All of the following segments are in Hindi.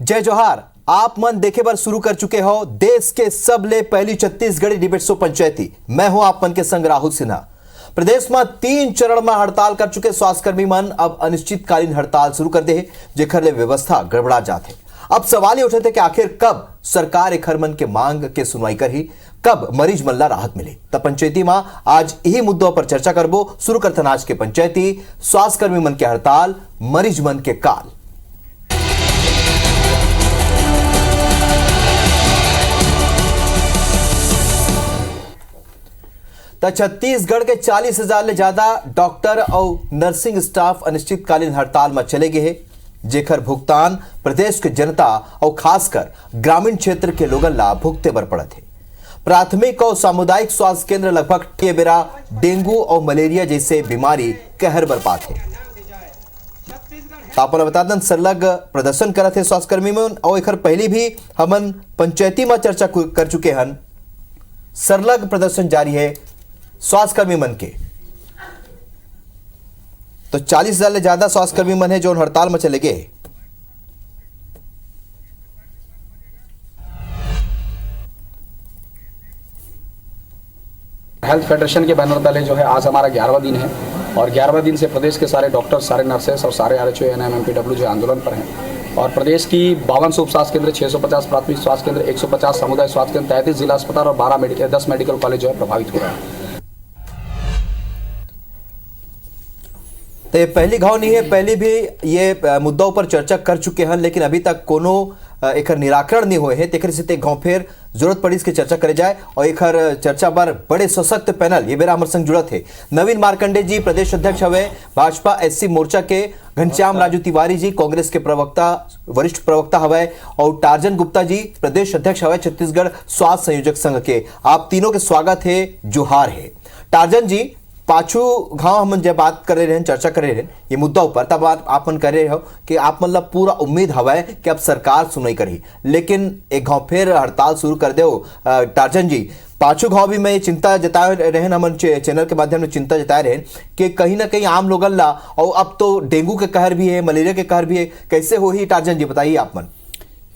जय जोहार। आप मन देखे बार शुरू कर चुके हो देश के सबले पहली छत्तीसगढ़ी डिबेट शो पंचायती। मैं हूं आप मन के संग राहुल सिन्हा। प्रदेश में 3 चरण में हड़ताल कर चुके स्वास्थ्यकर्मी मन अब अनिश्चितकालीन हड़ताल शुरू कर दे है, जेकर ले व्यवस्था गड़बड़ा जाते। अब सवाल ये उठे थे कि आखिर कब सरकार एखर मन के मांग के सुनवाई करही, कब मरीज मन ला राहत मिली। तब पंचायती में आज यही मुद्दों पर चर्चा करबो। शुरू करथन आज के पंचायती स्वास्थ्यकर्मी मन के हड़ताल, मरीज मन के काल। तो छत्तीसगढ़ के 40,000 ले ज्यादा डॉक्टर और नर्सिंग स्टाफ अनिश्चितकालीन हड़ताल में चले गए हैं, जेकर भुगतान प्रदेश के जनता और खासकर ग्रामीण क्षेत्र के लोगन ला भुगते बर पड़त है। प्राथमिक और सामुदायिक स्वास्थ्य केंद्र लगभग के बेरा डेंगू और मलेरिया जैसे बीमारी कहर बर पाते हैं। आपको बता दें सरलग प्रदर्शन करत है स्वास्थ्यकर्मी में, और एकर पहले भी हमन पंचायती में चर्चा कर चुके हन। सरलग प्रदर्शन जारी है स्वास्थ्यकर्मी मन के। तो 40,000 ले ज्यादा स्वास्थ्यकर्मी मन है जो हड़ताल में चले गए। हेल्थ फेडरेशन के बैनर तले जो है आज हमारा 11वां दिन है, और 11वें दिन से प्रदेश के सारे डॉक्टर, सारे नर्सेस और सारे आरएचओ, एएनएम, एमपीडब्ल्यू जो आंदोलन पर हैं। और प्रदेश की 52 उप स्वास्थ्य केंद्र, 650 प्राथमिक स्वास्थ्य केंद्र, 150 सामुदायिक स्वास्थ्य केंद्र, 33 जिला अस्पताल और 10 मेडिकल कॉलेज जो है प्रभावित हो रहे हैं। तो ये पहली घाव नहीं है, पहले भी ये मुद्दों पर चर्चा कर चुके हैं, लेकिन अभी तक कोनो एक निराकरण नहीं हुए हैं। तेकर से ते घाव फिर जरूरत पड़ी इसके चर्चा करे जाए, और एक चर्चा पर बड़े सशक्त पैनल ये बेरा हमारे संग जुड़त है। नवीन मार्कंडे जी प्रदेश अध्यक्ष हवे भाजपा एससी मोर्चा के, घनश्याम राजू तिवारी जी कांग्रेस के प्रवक्ता, वरिष्ठ प्रवक्ता हवे, और टार्जन गुप्ता जी प्रदेश अध्यक्ष हवे छत्तीसगढ़ स्वास्थ्य संयोजक संघ के। आप तीनों के स्वागत है, जोहार है। टार्जन जी, पाछू घाव हम जब बात कर रहे हैं, चर्चा कर रहे हैं ये मुद्दा ऊपर, तब आप मन कर रहे हो कि आप मतलब पूरा उम्मीद हवा है कि अब सरकार सुनवाई करी, लेकिन एक घाव फिर हड़ताल शुरू कर दो। टार्जन जी, पाछू घाव भी मैं चिंता जताए रहे, हम चैनल के माध्यम में चिंता जताए रहे कि कहीं ना कहीं आम लोगन ला, और अब तो डेंगू के कहर भी है, मलेरिया के कहर भी है, कैसे हो ही? टार्जन जी बताइए आप मन।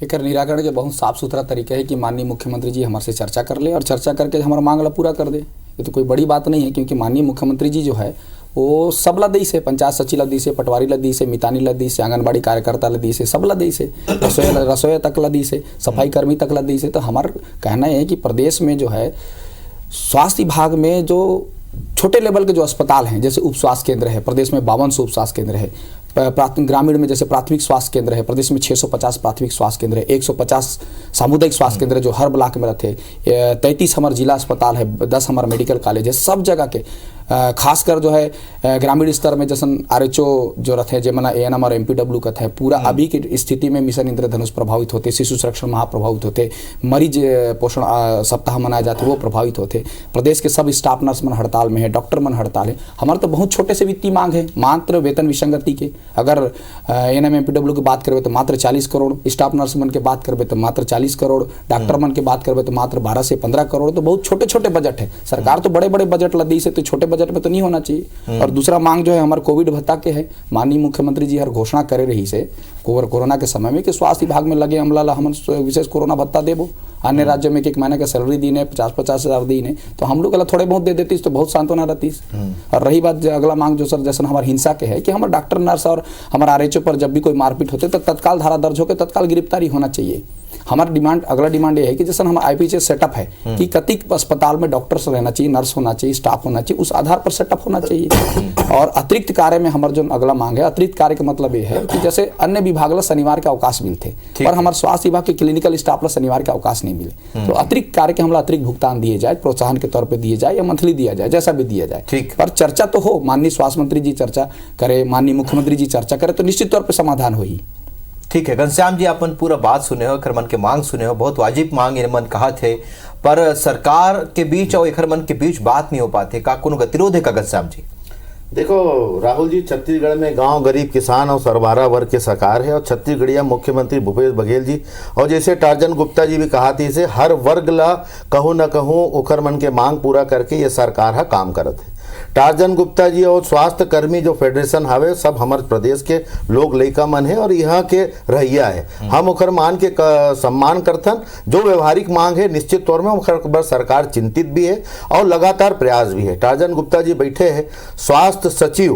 एक निराकरण के बहुत साफ सुथरा तरीका है कि माननीय मुख्यमंत्री जी हमारे से चर्चा कर ले और चर्चा करके हमारा मांग ला पूरा कर दे। ये तो कोई बड़ी बात नहीं है, क्योंकि माननीय मुख्यमंत्री जी जो है वो सब ला दी से, पंचायत सचिव ला दी से, पटवारी ला दी से, मितानी ला दी से, आंगनबाड़ी कार्यकर्ता ला दी से, सब ला दी से, रसोई तक ला दी से, सफाई कर्मी तक ला दी से। तो हमारा कहना है कि प्रदेश में जो है स्वास्थ्य विभाग में जो छोटे लेवल के जो अस्पताल हैं, जैसे उप स्वास्थ्य केंद्र है, प्रदेश में 52 उप स्वास्थ्य केंद्र है। प्राथमिक ग्रामीण में जैसे प्राथमिक स्वास्थ्य केंद्र है, प्रदेश में 650 प्राथमिक स्वास्थ्य केंद्र है, 150 सामुदायिक स्वास्थ्य केंद्र जो हर ब्लॉक में रहते हैं, 33 हमारे जिला अस्पताल है, 10 हमारा मेडिकल कॉलेज है। सब जगह के खासकर जो है ग्रामीण स्तर में जैसे आरएचओ जो रहते हैं, जेमना एएनएम और एमपीडब्ल्यू का है, पूरा अभी की स्थिति में मिशन इंद्रधनुष प्रभावित होते, शिशु संरक्षण माह प्रभावित होते, मरीज पोषण सप्ताह मनाए जाते वो प्रभावित होते। प्रदेश के सब स्टाफ नर्स मन हड़ताल में है, डॉक्टर मन हड़ताल है। हमारे तो बहुत छोटे से वित्तीय मांग है, मात्र वेतन विसंगति के। अगर एएनएम एमपीडब्ल्यू की बात करबे तो मात्र 40 करोड़, स्टाफ नर्स मन के बात करबे तो मात्र 40 करोड़, डॉक्टर मन के बात करबे तो मात्र 12 से 15 करोड़। तो बहुत छोटे छोटे बजट है। सरकार तो बड़े बड़े बजट ला दी से, तो छोटे बजट में तो नहीं होना चाहिए। और दूसरा मांग जो है हमारे कोविड भत्ता के है। माननीय मुख्यमंत्री जी हर घोषणा करे रही से कोरोना के समय में कि स्वास्थ्य विभाग में लगे अमला ला हम विशेष कोरोना भत्ता देबो। अन्य राज्यों में एक महीने का सैलरी दी है, 50-50 हज़ार दी है, तो हम लोग थोड़े बहुत दे देती तो बहुत सांत्वना रहती। और रही बात अगला मांग जो सर जैसे हमारे हिंसा के है कि हमारे डॉक्टर नर्स और हमारे आरएचओ पर जब भी कोई मारपीट होते तो तत्काल धारा दर्ज होकर तत्काल गिरफ्तारी होना चाहिए। हमारा डिमांड, अगला डिमांड ये है कि जैसे हमारा आईपीएचएस सेटअप है कि कतिक अस्पताल में डॉक्टर्स रहना चाहिए, नर्स होना चाहिए, स्टाफ होना चाहिए, उस आधार पर सेटअप होना चाहिए। और अतिरिक्त कार्य में हमारा जो अगला मांग है, अतिरिक्त कार्य का मतलब ये है कि जैसे अन्य विभाग ला शनिवार के अवकाश मिलते और हमारे स्वास्थ्य विभाग के क्लिनिकल स्टाफ ला शनिवार के अवकाश नहीं मिले, तो अतिरिक्त कार्य के हमला अतिरिक्त भुगतान दिए जाए, प्रोत्साहन के तौर पर दिए जाए या मंथली दिया जाए, जैसा भी दिया जाए। पर चर्चा तो हो, माननीय स्वास्थ्य मंत्री जी चर्चा करे, माननीय मुख्यमंत्री जी चर्चा करे, तो निश्चित तौर पर समाधान हो ही। ठीक है घनश्याम जी, अपन पूरा बात सुने हो, मन के मांग सुने हो, बहुत वाजिब मांग ये मन कहा थे, पर सरकार के बीच और एखर मन के बीच बात नहीं हो पाते, का कोनो गतिरोध है का घनश्याम जी? देखो राहुल जी, छत्तीसगढ़ में गांव, गरीब, किसान और सरबारा वर्ग के सरकार है। और छत्तीसगढ़िया मुख्यमंत्री भूपेश बघेल जी और जैसे टार्जन गुप्ता जी भी कहा थी से हर वर्ग ला कहूँ न कहूँ ओखर मन के मांग पूरा करके ये सरकार है काम करत है। टार्जन गुप्ता जी और स्वास्थ्य कर्मी जो फेडरेशन हवे सब हमारे प्रदेश के लोग लइका मन है और यहाँ के रहिया है। हम ओखर मान के सम्मान करथन। जो व्यवहारिक मांग है निश्चित तौर में ओखर पर सरकार चिंतित भी है और लगातार प्रयास भी है। टार्जन गुप्ता जी बैठे हैं, स्वास्थ्य सचिव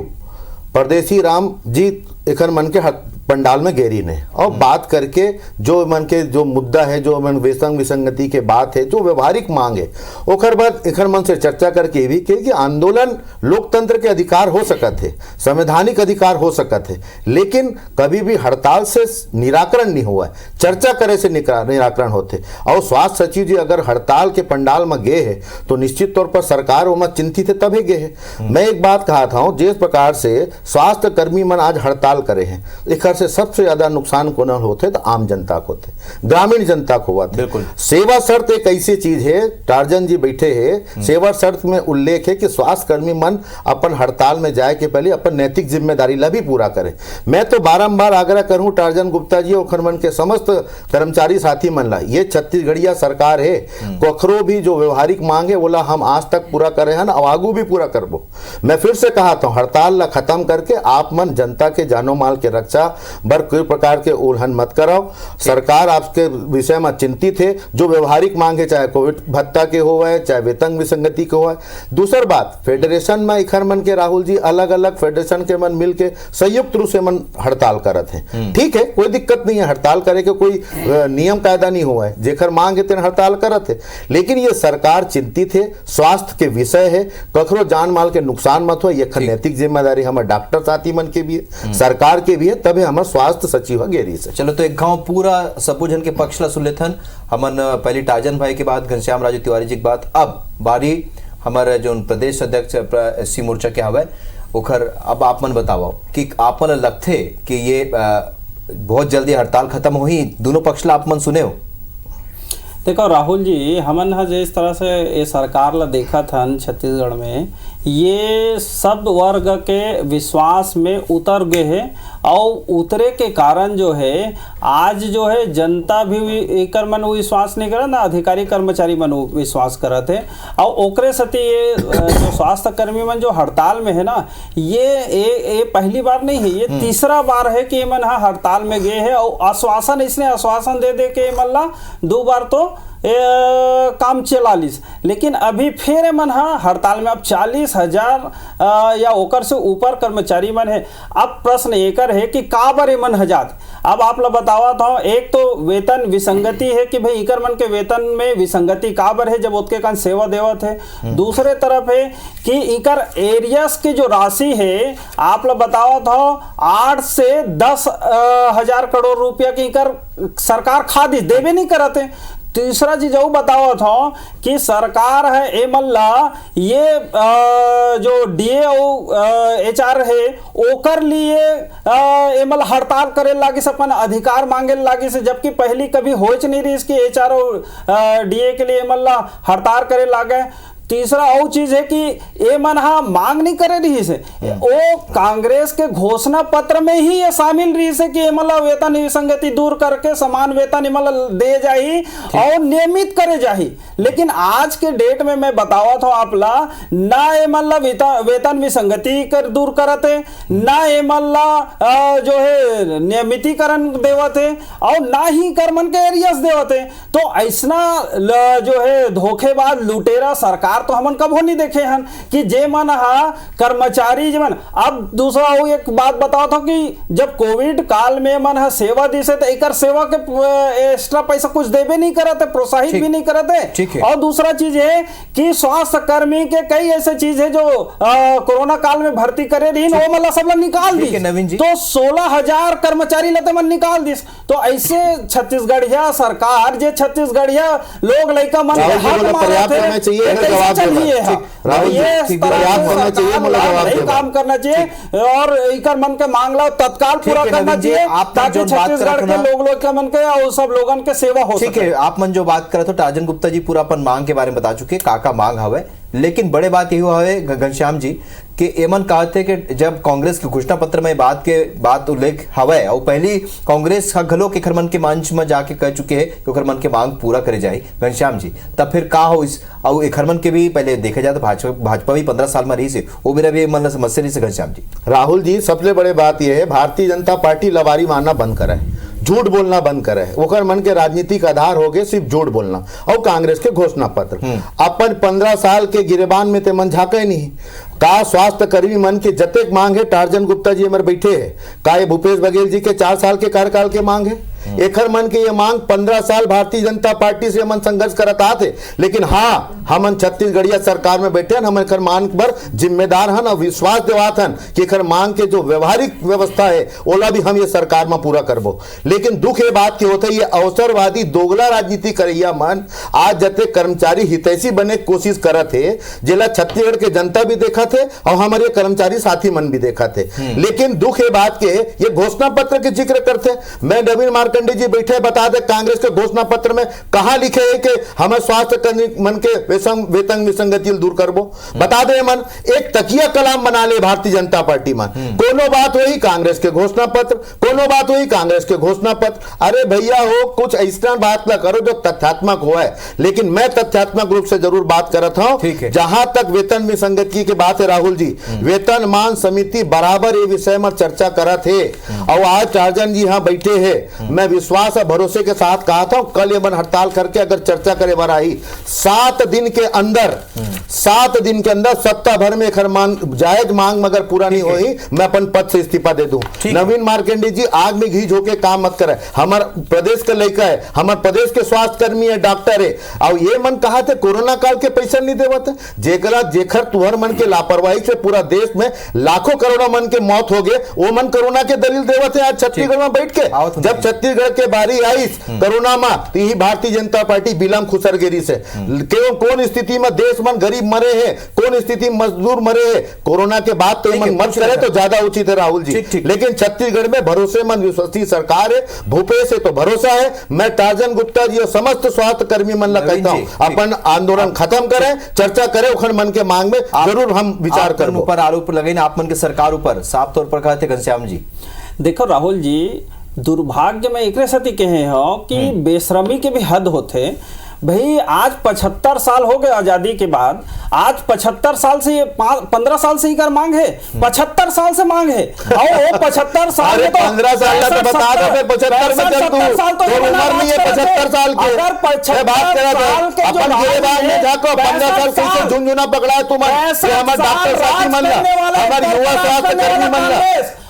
परदेसी राम जी एखर मन के पंडाल में गेरी ने और बात करके जो मन के जो मुद्दा है, जो मन वेतन विसंगति के बात है, जो व्यवहारिक मांग है, ओखर बाद एखर मन से चर्चा करके भी कि आंदोलन लोकतंत्र के अधिकार हो सकत है, संवैधानिक अधिकार हो सकत है, लेकिन कभी भी हड़ताल से निराकरण नहीं हुआ है, चर्चा करे से निराकरण होते। और स्वास्थ्य सचिव जी अगर हड़ताल के पंडाल में गए है तो निश्चित तौर पर सरकार वो में चिंतित है तभी गए है। मैं एक बात कहा था, जिस प्रकार से स्वास्थ्य कर्मी मन आज हड़ताल करे हैं, एखर से सबसे ज्यादा नुकसान को न होते तो आम जनता को होते, ग्रामीण जनता को हुआ थे। सेवा शर्त एक ऐसी चीज है, टार्जन जी बैठे हैं, सेवा शर्त में उल्लेख है कि स्वास्थ्य कर्मी मन अपन हड़ताल में जाए के पहले अपन नैतिक जिम्मेदारी ला भी पूरा करें। मैं तो बारंबार आग्रह करूं टार्जन गुप्ता जी और मन के समस्त कर्मचारी साथी मन ला, ये छत्तीसगढ़िया सरकार है, कखरो भी जो व्यवहारिक मांग है बोला हम आज तक पूरा करे हैं, आगू भी पूरा करबो। मैं फिर से कहा था हड़ताल ला खत्म करके आप मन जनता के जानो माल के रक्षा बर कोई प्रकार के उल्लंघन मत कराओ। सरकार आपके विषय में चिंतित है, जो व्यवहारिक मांग है, चाहे कोविड भत्ता के हो है, चाहे वेतन विसंगति के हो है। दूसरी बात, फेडरेशन में इखर मन के राहुल जी अलग अलग फेडरेशन के मन मिल के संयुक्त रूप से मन हड़ताल करत है। ठीक है, कोई दिक्कत नहीं है, हड़ताल करे के कोई नियम कायदा नहीं हुआ है, जेकर मांग है तेन हड़ताल करत है, लेकिन ये सरकार चिंतित है, स्वास्थ्य के विषय है, कखरो जान माल के नुकसान मत हो, ये नैतिक जिम्मेदारी हमारे डॉक्टर साथी मन के भी है, सरकार के भी है, तभी हमारे स्वास्थ्य सचिव गेरी से। चलो तो एक गांव पूरा सबू जन के पक्ष ला सुन लेथन। हमन पहले टार्जन भाई के बाद घनश्याम राजू तिवारी जी के बाद अब बारी हमारे जो प्रदेश अध्यक्ष एससी मोर्चा के हवे ओखर। अब आप मन बताओ कि आप मन लगथे कि ये बहुत जल्दी हड़ताल खत्म होही, दोनों पक्ष ला आप मन सुने हो? देखो राहुल जी, हमन हा जिस तरह से ये सरकार ला देखा था छत्तीसगढ़ में, ये सब वर्ग के विश्वास में उतर गए हैं और उतरे के कारण जो है आज जो है जनता भी एकर मन विश्वास नहीं करे ना, अधिकारी कर्मचारी मन विश्वास करत है। और ओकरे सती ये जो स्वास्थ्य कर्मी मन जो हड़ताल में है ना, ये पहली बार नहीं है, ये तीसरा बार है कि मन हड़ताल में गए है और आश्वासन, इसने आश्वासन दे दे के मन ला 2 बार तो काम चला लीस, लेकिन अभी फिर मन हड़ताल में अब 40,000 या ओकर से ऊपर कर्मचारी मन है। अब प्रश्न एकर है कि का बर मन हजात। अब आप लोग बतावा था, एक तो वेतन विसंगति है कि भाई इकर मन के वेतन में विसंगति का बर है जब उसके कारण सेवा देवत है। दूसरे तरफ है कि इकर एरियस की जो राशि है, आप लोग बतावा था 8 से 10,000 करोड़ रुपया की इकर सरकार खादी देवे नहीं करते। तीसरा चीज वो बताओ था कि सरकार है ए मल्ला ये जो डीए और एचआर है ओकर लिए ए मल्ला हड़ताल करे लागी से अपन अधिकार मांगे लागी से, जबकि पहली कभी होच नहीं रही इसकी एचआर और डीए के लिए मल्ला हड़ताल करे लागे। तीसरा और चीज है कि ये मन मांग नहीं करे रही से, वो कांग्रेस के घोषणा पत्र में ही ये शामिल रही से कि मतलब वेतन विसंगति दूर करके समान वेतन मतलब दे जाही और नियमित करे जाही। लेकिन आज के डेट में मैं बतावा था आपला, ना ये मतलब वेतन विसंगति कर दूर करते, ना ये मतलब जो है नियमितीकरण देवते और ना ही कर्मन के एरियस देवते। तो ऐसा जो है धोखेबाज लुटेरा सरकार तो हमन कबो नहीं देखे हैं कि जे मन कर्मचारी जे मन। अब दूसरा वो एक बात बताओ था कि जब कोविड काल में मन सेवा दी से तो एकर सेवा के एक्स्ट्रा पैसा कुछ देवे नहीं करते, प्रोत्साहित भी नहीं करते। और दूसरा चीज है कि स्वास्थ्य कर्मी के कई ऐसे चीज है जो कोरोना काल में भर्ती करे रही वो मतलब सब लोग निकाल दी, तो 16,000 कर्मचारी लेते मन निकाल दी। तो ऐसे छत्तीसगढ़िया सरकार जे छत्तीसगढ़िया लोग लड़का मन काम करना चाहिए और इकर मन के मांगला तत्काल पूरा करना चाहिए ताकि छत्तीसगढ़ के लोग के मन के और सब लोगन के सेवा हो सके। ठीक है, आप मन जो बात करे तो टार्जन गुप्ता जी पूरा अपन मांग के बारे में बता चुके, काका मांग हवे, लेकिन बड़े बात ये हुआ है घनश्याम जी कि एमन कहते कि जब कांग्रेस के घोषणा पत्र में बात उल्लेख हवे और पहली कांग्रेस का घलो के खरमन के मंच में जाके कह चुके हैं कि खरमन के मांग पूरा करे जाए घनश्याम जी, तब फिर का हो इस और एक खरमन के भी पहले देखा जाए तो भाजपा भी 15 साल में रही से वो मेरा भी मतलब समस्या नहीं से घनश्याम जी। राहुल जी, सबसे बड़े बात यह है भारतीय जनता पार्टी लवारी मारना बंद करे, झूठ बोलना बंद करे, ओकर मन के राजनीतिक आधार हो गए सिर्फ झूठ बोलना। और कांग्रेस के घोषणा पत्र अपन 15 साल के गिरेबान में ते मन झाके नहीं का स्वास्थ्य कर्मी मन के जतेक मांग है, टार्जन गुप्ता जी हमारे बैठे है का ये भूपेश बघेल जी के 4 साल के कार्यकाल के मांग है, एखर मन के ये मांग 15 साल भारतीय जनता पार्टी से मन संघर्ष करत आते, लेकिन हाँ हमन छत्तीसगढ़िया सरकार में बैठे हम एखर मांग पर जिम्मेदार हन और विश्वास दिवात हन कि एखर मांग के जो व्यवहारिक व्यवस्था है ओला भी हम ये सरकार में पूरा करबो। लेकिन दुख ये बात के होता है ये अवसरवादी दोगला राजनीति करैया मन आज जते कर्मचारी हितैषी बने कोशिश करत है, जिला छत्तीसगढ़ के जनता भी देखा थे और हमारे कर्मचारी साथी मन भी देखा थे। लेकिन दुख ये बात के ये घोषणा पत्र के जिक्र करते, मैं नवीन मार्कंडे जी बैठे बता दे कांग्रेस के घोषणा पत्र में कहां लिखे है कि हमें स्वास्थ्य कर्मी मन के वेतन विसंगति दूर करबो, बता दे मन एक तकिया कलाम बना ले भारतीय जनता पार्टी में, कोनो बात हुई कांग्रेस के घोषणा पत्र, कोनो बात हुई कांग्रेस के घोषणा पत्र। अरे भैया हो कुछ ऐसा बात ना करो जो तथ्यात्मक हो है, लेकिन मैं तथ्यात्मक रूप से जरूर बात करता हूं। जहां तक वेतन विसंगति की बात है राहुल जी, वेतन मान समिति बराबर ये विषय में चर्चा करा थे और आज टार्जन जी यहां बैठे हैं। मैं विश्वास और भरोसे के साथ कहा था कल ये मन हड़ताल करके अगर चर्चा करे बार आई 7 दिन के अंदर सप्ताह भर में जायज मांग मगर पूरा नहीं हुई मैं अपन पद से इस्तीफा दे दूं। नवीन मार्कंडे जी आग में घी झोंके काम मत करे, हमार प्रदेश का लड़का है, हमार प्रदेश के स्वास्थ्य कर्मी है, डॉक्टर है और ये मन कहा थे कोरोना काल के पैसा नहीं देवत जेखर तुहर मन के लापरवाही से पूरा देश में लाखों करोड़ों मन के मौत हो गए, वो मन कोरोना के दलील देवत है आज छत्तीसगढ़ में बैठ के। जब छत्तीसगढ़ के बारी आई कोरोना में तो यही भारतीय जनता पार्टी बिलम खुसरगिरी से क्यों कौन स्थिति में देश मन गरीब मरे हैं, कौन स्थिति में मजदूर मरे हैं, कोरोना के बाद तो मन मत करे तो ज्यादा उचित है राहुल जी। लेकिन छत्तीसगढ़ में भरोसेमंद विश्वसनीय सरकार है, भूपेश से तो भरोसा है। मैं टार्जन गुप्ता जी और समस्त स्वास्थ्य कर्मी मन ला कहता हूं अपन आंदोलन खत्म करें, चर्चा करें, उखड़ मन के मांग में जरूर हम विचार करें। ऊपर आरोप लगे ना आप मन के सरकार ऊपर साफ तौर पर कहते घनश्याम जी। देखो राहुल जी, दुर्भाग्य में एक सती कहे हो कि बेशरमी के भी हद होते भाई। आज 75 साल हो गए आजादी के बाद, आज 75 साल से ये 15 साल से ही कर मांग है, 75 साल से मांग है और वो 75 साल में तो 15 साल का तो बता दो फिर 75 में चल तू तो उम्र नहीं है 75 साल की अगर 75 बात करा था अपन के बाद में जाको 15 साल से झुंझुना पकड़ा है तुम हमारे डॉक्टर साथी मन हमारे युवा स्वास्थ्य कर्मी मन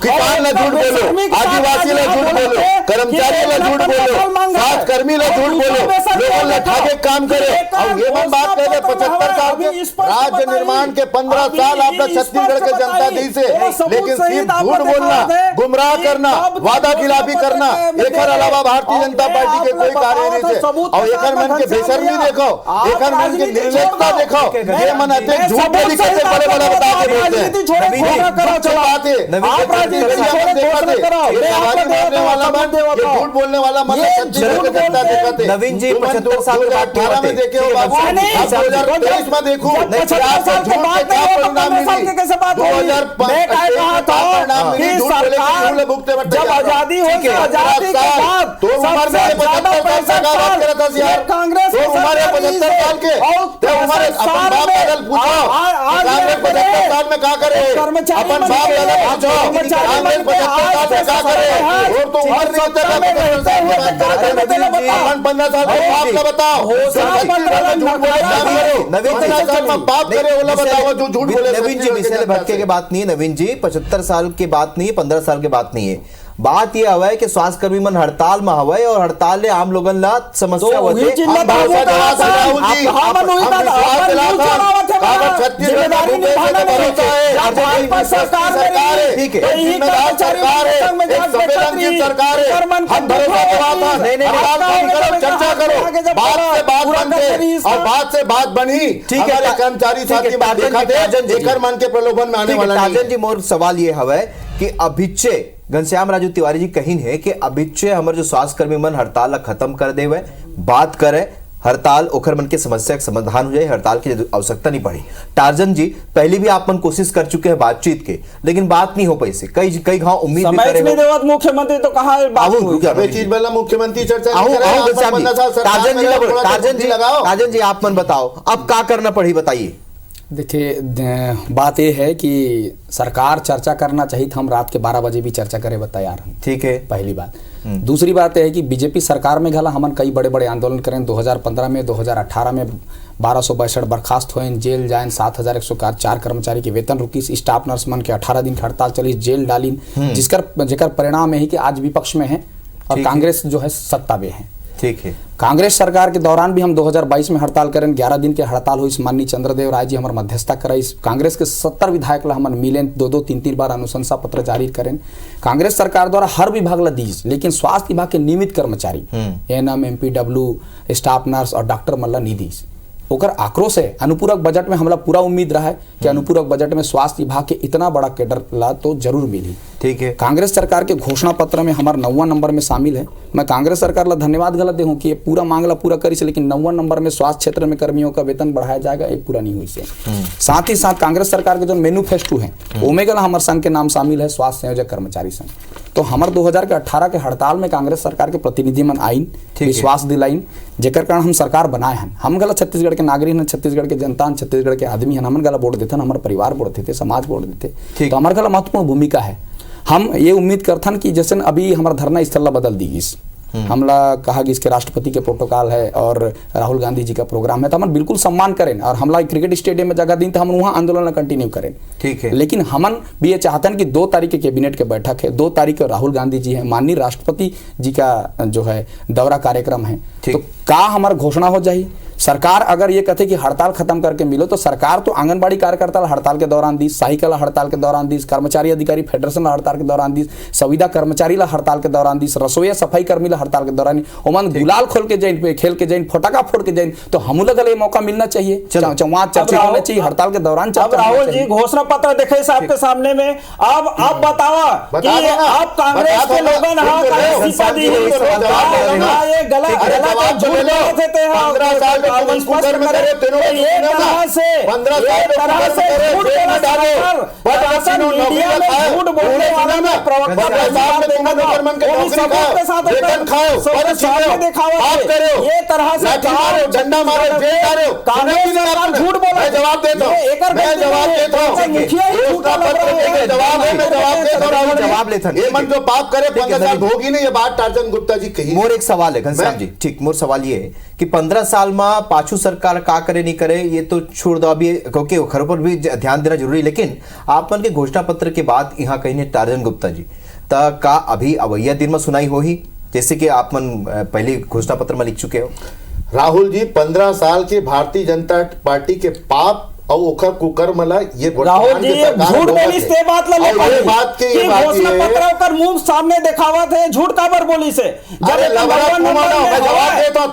किसान ला झूठ बोलो, आदिवासी ला झूठ बोलो, कर्मचारी ला झूठ बोलो, स्वास्थ्य कर्मी ला झूठ बोलो, लोगों ला ठाके काम करे और ये मन बात कह रहे 75 साल के राज्य निर्माण के 15 साल आपने छत्तीसगढ़ के जनता दी से, लेकिन सिर्फ झूठ बोलना, गुमराह करना, वादा खिलाफी करना, एक अलावा भारतीय जनता पार्टी के कोई कार्य नहीं थे। और एक मन के बेशर्मी देखो, एक मन की निर्लजता देखो, ये मन आते झूठ बोली कैसे बड़े बड़ा बता के बोलते हैं। झूठ बोलने वाला मन छत्तीसगढ़ के जनता देखा थे। नवीन जी 75 साल के बाद 2018 में देखे हो बाबू, 2023 में देखो 2005 जब आजादी हो आजादी के बाद तो उम्र में 75 साल का बात कर रहा था यार, कांग्रेस तो उम्र 75 साल के तो उम्र अपन बाप दादा पूछो कांग्रेस 75 साल में क्या करे, अपन बाप दादा पूछो कांग्रेस 75 साल में क्या करे, और तो उम्र नहीं होता अपन 15 साल के बाप का बताओ बात करे बोला बताओ जो झूठ बोले। नवीन जी मिसाल भटके की बात नहीं है, नवीन जी 75 साल की बात नहीं है, 15 साल की बात नहीं है। बात यह हवा है कि स्वास्थ्य कर्मी मन हड़ताल में हवा है और हड़ताल ने आम लोगन ला समस्या होती है। चर्चा करो, बात से बात बनी, ठीक है, कर्मचारी साथी मन के प्रलोभन में आने वाला। टार्जन जी मोर सवाल ये हवा है कि अभिच्चे घनश्याम राजू तिवारी जी कहीं है कि अभिच्चे हमारे जो स्वास्थ्य कर्मी मन हड़ताल खत्म कर दे हुए बात करे हड़ताल ओखर मन के समस्या का समाधान हो जाए, हड़ताल की आवश्यकता नहीं पड़ी। टार्जन जी पहले भी आप मन कोशिश कर चुके हैं बातचीत के, लेकिन बात नहीं हो पाई से कई गांव उम्मीद भी समय करे नहीं देवत मुख्यमंत्री तो कहाँ बात हुई? चीज वाला मुख्यमंत्री चर्चा टार्जन जी आप मन बताओ अब क्या करना पड़ी, बताइए। देखिए बात यह है कि सरकार चर्चा करना चाहिए था, हम रात के 12 बजे भी चर्चा करे तैयार हैं, ठीक है, पहली बात। दूसरी बात यह है कि बीजेपी सरकार में घला हमन कई बड़े बड़े आंदोलन करें 2015 में, 2018 में 1262 बर्खास्त हुए, जेल जाए, 7104 कर्मचारी के वेतन रुकीस, स्टाफ नर्स मन के 18 दिन की हड़ताल चली, जेल डालीन, जिसका परिणाम है कि आज विपक्ष में है और कांग्रेस जो है सत्ता में है। ठीक है, कांग्रेस सरकार के दौरान भी हम 2022 में हड़ताल करें, 11 दिन के हड़ताल हुई, माननीय चंद्रदेव राय जी हमारे मध्यस्थता कराई, कांग्रेस के 70 विधायक ला हमन मिलें, 2-2, 3-3 बार अनुशंसा पत्र जारी करें। कांग्रेस सरकार द्वारा हर विभाग ला दीज, लेकिन स्वास्थ्य विभाग के नियमित कर्मचारी एएनएम, एमपीडब्ल्यू, स्टाफ नर्स और डॉक्टर मल्ला नहीं दीज। ओकर आक्रोश है। अनुपूरक बजट में हमरा पूरा उम्मीद रहा है कि अनुपूरक बजट में स्वास्थ्य विभाग के इतना बड़ा कैडर ला तो जरूर मिली। ठीक है, कांग्रेस सरकार के घोषणा पत्र में हमारा 9वां नंबर में शामिल है। मैं कांग्रेस सरकार ला धन्यवाद गलत दे हूं कि ये पूरा मांग ला पूरा करी से, लेकिन 9वां नंबर में स्वास्थ्य क्षेत्र में कर्मियों का वेतन बढ़ाया जाएगा, ये पूरा नहीं हुई से। साथ ही साथ कांग्रेस सरकार के जो मैनिफेस्टो है ओमेगल हमारे संघ के नाम शामिल है, स्वास्थ्य संयोजक कर्मचारी संघ। तो हमारे 2018 के हड़ताल में कांग्रेस सरकार के प्रतिनिधि मन आइन, विश्वास दिलाइन, जेकर कारण हम सरकार बनाए हैं। हम गला छत्तीसगढ़ के नागरिक हैं, छत्तीसगढ़ के जनता, छत्तीसगढ़ के आदमी हैं, हमन गला वोट देते, हमारे परिवार वोट देते, समाज वोट देते, तो हमारे गला महत्वपूर्ण भूमिका है। हम ये उम्मीद करथन कि जैसे अभी हमारा धरना स्थल ला बदल दी इस हमला कहा कि इसके राष्ट्रपति के प्रोटोकॉल है और राहुल गांधी जी का प्रोग्राम है, तो हम बिल्कुल सम्मान करें और हमला क्रिकेट स्टेडियम में जगह दी तो हम वहाँ आंदोलन कंटिन्यू करें। ठीक है, लेकिन हमन भी ये चाहते हैं कि 2 तारीख के कैबिनेट के बैठक है, 2 तारीख को राहुल गांधी जी है, माननीय राष्ट्रपति जी का जो है दौरा कार्यक्रम है, तो का हमारा घोषणा हो जाए। सरकार अगर ये कहते कि हड़ताल खत्म करके मिलो, तो सरकार तो आंगनबाड़ी कार्यकर्ता हड़ताल के दौरान दी, सहायिका हड़ताल के दौरान दी, कर्मचारी अधिकारी फेडरेशन हड़ताल के दौरान दी, संविदा कर्मचारी हड़ताल के दौरान दी, रसोईया सफाई कर्मी हड़ताल के दौरान, ओमन गुलाल खोल के जाइन पे खेल के जाइन, फटाका फोड़ के जाइन, तो हम लोग ये मौका मिलना चाहिए, वहां चर्चा होना चाहिए, हड़ताल के दौरान। अब राहुल जी घोषणा पत्र देखे साहब के सामने में, अब बतावा कि आप कांग्रेस के लोगन झंडा मारो, झूठ बोला, जवाब देता हूँ, जवाब लेता ये मन जो पाप करे 15 साल होगी नहीं, ये बात टार्जन गुप्ता जी कही। मोर एक सवाल है घनश्याम जी, ठीक, मोर सवाल ये है कि 15 साल में पाछू सरकार का करे नहीं करे ये तो छोड़ दो, अभी क्योंकि खरों पर भी ध्यान देना जरूरी, लेकिन आप मन के घोषणा पत्र के बाद यहाँ कहीं टार्जन गुप्ता जी तक का अभी अवैया दिन में सुनाई हो ही, जैसे कि आप मन पहले घोषणा पत्र में लिख चुके हो। राहुल जी 15 साल के भारतीय जनता पार्टी के पाप और ओखर कुकर्म ला ये राहुल जी झूठ बोली से बात ला बात के ये बात घोषणा पत्र कर मुंह सामने दिखावा थे, झूठ काबर बोली से जब जवाब देता हूं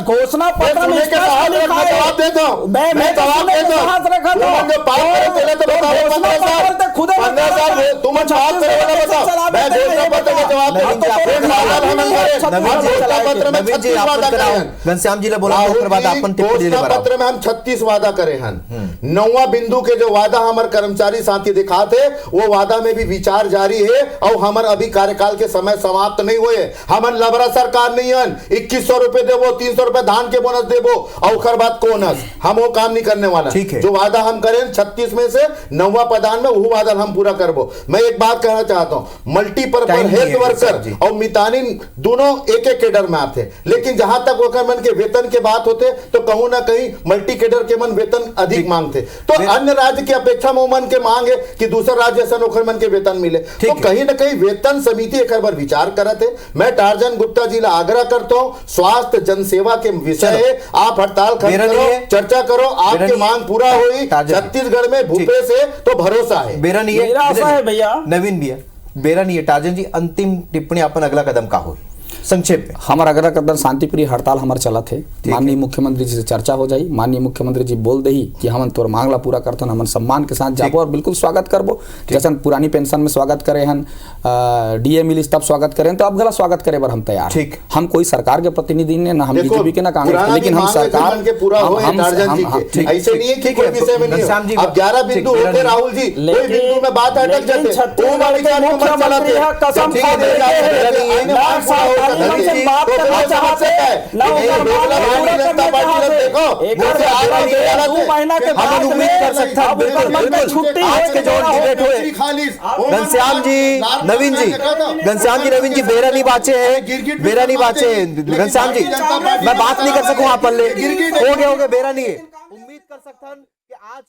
घोषणा पत्र में जवाब देता हूं मैं जवाब देता हूं जो पाप करे पहले तो बताओ खुद 15 साल तुम बात करे बताओ मैं घोषणा पत्र का जवाब घनश्याम जी ने बोला घोषणा पत्र में हम 36 वादा करे हैं। 9वां बिंदु के जो वादा हमारे कर्मचारी साथी दिखाते वो वादा में भी विचार जारी है और हमारे अभी कार्यकाल के समय समाप्त नहीं हुए। हमारे लबरा सरकार नहीं है 2100 रुपए देवो, 300 रुपए धान के बोनस देवो और खर बात कोनस हम वो काम नहीं करने वाला। जो वादा हम करें 36 में से 9वां प्रधान में वो वादा हम पूरा करबो। मैं एक बात कहना चाहता हूं, मल्टीपर्पज हेल्थ वर्कर और मितानिन दोनों एक एक कैडर में आते, लेकिन जहां तक वर्करमैन के वेतन के बात होते तो कहूं ना कहीं मल्टी कैडर के मन वेतन अधिक मांगते, तो अन्य राज्य की अपेक्षा में मन के मांग है कि दूसरा राज्य ऐसा नौकरमन के वेतन मिले, तो कहीं ना कहीं वेतन समिति एक बार विचार करते। मैं टार्जन गुप्ता जी ला आग्रह करता हूं, स्वास्थ्य जनसेवा के विषय है, आप हड़ताल करो, चर्चा करो, आपकी मांग पूरा हुई। छत्तीसगढ़ में भूपे से तो भरोसा है, बेरा नहीं है भैया, नवीन भैया बेरा नहीं है। टार्जन जी अंतिम टिप्पणी अपन अगला कदम का हो? संक्षेप में हमारा अगर एकदम शांतिप्रिय हड़ताल हमारे चला थे। माननीय मुख्यमंत्री जी से चर्चा हो जाई, माननीय मुख्यमंत्री जी बोल दही कि हम तोर मांगला पूरा करथन, हम सम्मान के साथ जाबो और बिल्कुल स्वागत करबो। जैसे पुरानी पेंशन में स्वागत करे हन, डीए मिली तब स्वागत करें, तो अब गला स्वागत करे बर हम तैयार। ठीक। हम कोई सरकार के प्रतिनिधि ने ना, हम बीजेपी के ना कांग्रेस, लेकिन हम सरकार के पूरा हो टार्जन जी के, ऐसे नहीं है कि कोई विषय में नहीं घनश्याम जी, अब 11 बिंदु होते राहुल जी, कोई बिंदु में बात अटक जाते, छत्तीसगढ़ के मुख्यमंत्री है, कसम खा दे रहे हैं, ना सरकारी मन से बात करना चाहते हैं, ना उधर मांग पूरा करना चाहते। एक बार 2 महीना के बाद हम उम्मीद कर सकते हैं, बिल्कुल छुट्टी आज के जो डिबेट हुए, घनश्याम जी, नवीन जी, घनश्याम जी, नवीन जी, बेरानी बाचे हैं, बेरानी बाचे हैं। घनश्याम जी, मैं बात नहीं कर सकूं आप पल्ले, हो गया बेरानी है। उम्मीद कर सकता हूं कि आज